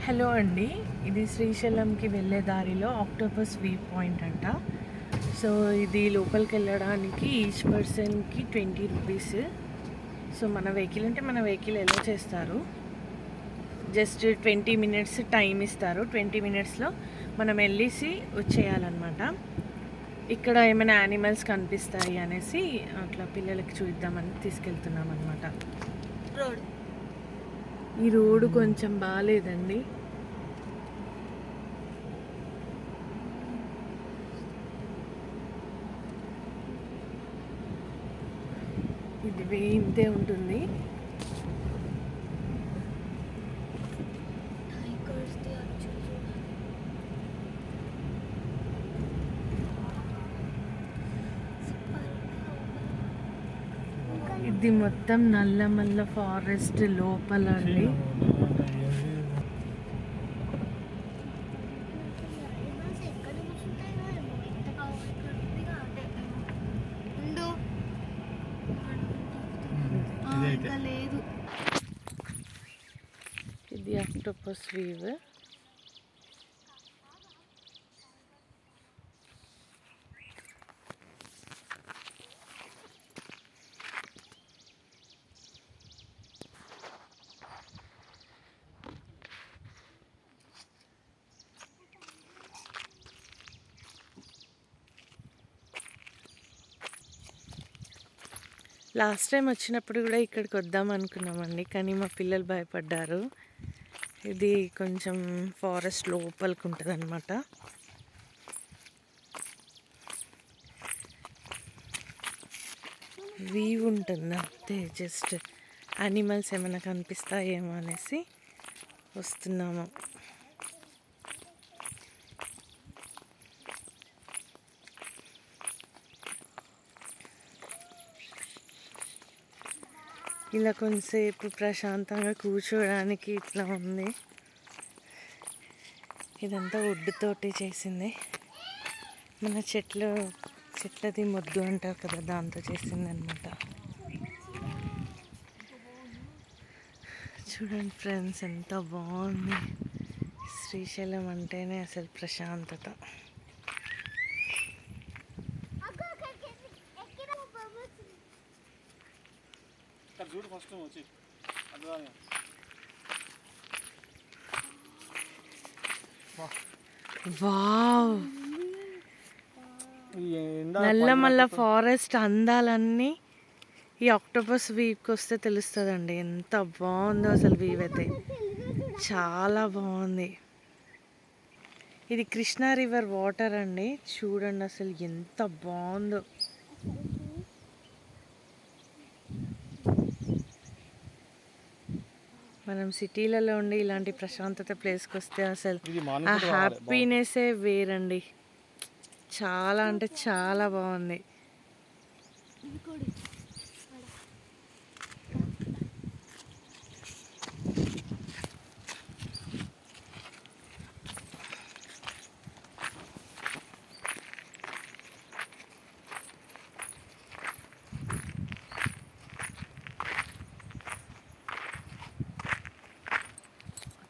Hello అండి, ఇది శ్రీశైలంకి వెళ్ళే దారిలో ఆక్టోపస్ వ్యూ పాయింట్ అంట. సో ఇది లోపలికి వెళ్ళడానికి ఈచ్ పర్సన్కి 20 రూపీస్. సో మన వెహికల్ ఉంటే మన వెహికల్ ఎలా చేస్తారు, జస్ట్ 20 మినిట్స్ టైం ఇస్తారు. 20 మినిట్స్లో మనం వెళ్ళేసి వచ్చేయాలన్నమాట. ఇక్కడ ఏమైనా యానిమల్స్ కనిపిస్తాయి అనేసి అట్లా పిల్లలకి చూద్దామని తీసుకెళ్తున్నాం అనమాట. ఈ రోడ్డు కొంచెం బాగాలేదండి. ఇది ఇంతే ఉంటుంది. ఇది మొత్తం నల్లమల్ల ఫారెస్ట్ లోపల అండి. ఇది ఆక్టోపస్ వ్యూ. లాస్ట్ టైం వచ్చినప్పుడు కూడా ఇక్కడికి వద్దాం అనుకున్నామండి, కానీ మా పిల్లలు భయపడ్డారు. ఇది కొంచెం ఫారెస్ట్ లోపలికి ఉంటుంది అనమాట. వ్యూ ఉంటుంది అంతే, జస్ట్ యానిమల్స్ ఏమైనా కనిపిస్తాయేమో అనేసి వస్తున్నాము. ఇలా కొంతసేపు ప్రశాంతంగా కూర్చోవడానికి ఇట్లా ఉంది. ఇదంతా వుడ్ తోటి చేసింది. మన చెట్లది మొద్దు అంటారు కదా, దాంతో చేసింది అనమాట. చూడండి ఫ్రెండ్స్, ఎంత బాగుంది. శ్రీశైలం అంటేనే అసలు ప్రశాంతత. వావ్, నల్లమల్ల ఫారెస్ట్ అందాలన్నీ ఈ ఆక్టోపస్ వీవ్కి వస్తే తెలుస్తుందండి. ఎంత బాగుందో అసలు వీవ్ అయితే, చాలా బాగుంది. ఇది కృష్ణా రివర్ వాటర్ అండి. చూడండి అసలు ఎంత బాగుందో. మనం సిటీలలో ఉండి ఇలాంటి ప్రశాంతత ప్లేస్కి వస్తే అసలు ఆ హ్యాపీనెస్సే వేరండి. చాలా అంటే చాలా బాగుంది.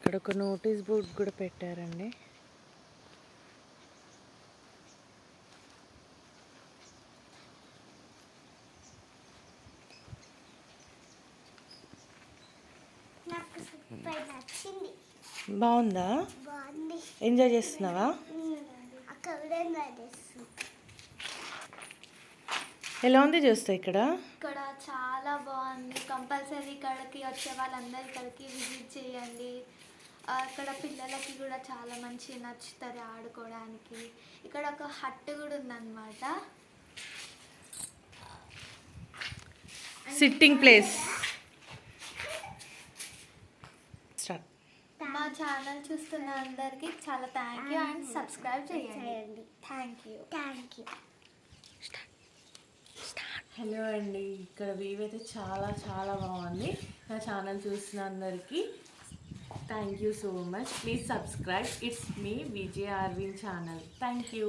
ఇక్కడ ఒక నోటీస్ బోర్డ్ కూడా పెట్టారండి. బాగుందా? ఎంజాయ్ చేస్తున్నావా? ఎలా ఉంది చూస్తా? ఇక్కడ చాలా బాగుంది. కంపల్సరీ ఇక్కడికి వచ్చే వాళ్ళందరూ ఇక్కడికి విజిట్ చేయండి. అక్కడ పిల్లలకి కూడా చాలా మంచి నచ్చుతుంది ఆడుకోవడానికి. ఇక్కడ ఒక హట్ కూడా ఉందన్నమాట, సిట్టింగ్ ప్లేస్. మా ఛానల్ చూస్తున్న అందరికీ చాలా థ్యాంక్ యూ అండ్ సబ్స్క్రైబ్ చేయండి. Thank you. హలో అండి, ఇక్కడ వ్యూ అయితే చాలా చాలా బాగుంది. నా ఛానల్ చూస్తున్న అందరికీ thank you so much. Please subscribe. It's మీ Vijaya Aravind channel. Thank you.